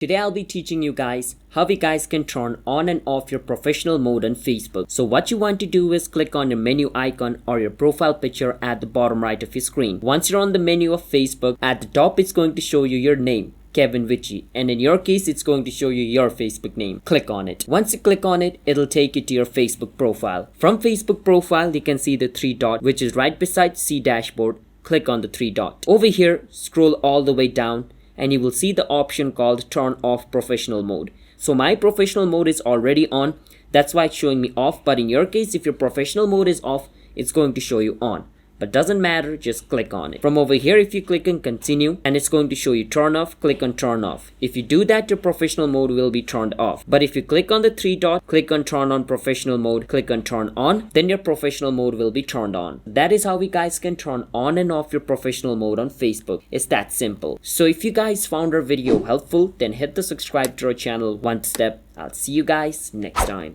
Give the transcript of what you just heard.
Today I'll be teaching you guys how you guys can turn on and off your professional mode on Facebook. So what you want to do is click on your menu icon or your profile picture at the bottom right of your screen. Once you're on the menu of Facebook, at the top it's going to show you your name, Kevin Vici, and in your case it's going to show you your Facebook name. Click on it. Once you click on it, it'll take you to your Facebook profile. From Facebook profile you can see the three dot which is right beside See Dashboard. Click on the three dot. Over here, scroll all the way down and you will see the option called turn off professional mode. So my professional mode is already on, that's why it's showing me off, but in your case if your professional mode is off, it's going to show you on. But doesn't matter, just click on it. From over here, if you click on continue and it's going to show you turn off, click on turn off. If you do that, your professional mode will be turned off. But if you click on the three dot, click on turn on professional mode, click on turn on, then your professional mode will be turned on. That is how we guys can turn on and off your professional mode on Facebook. It's that simple. So if you guys found our video helpful, then hit the subscribe to our channel one step. I'll see you guys next time.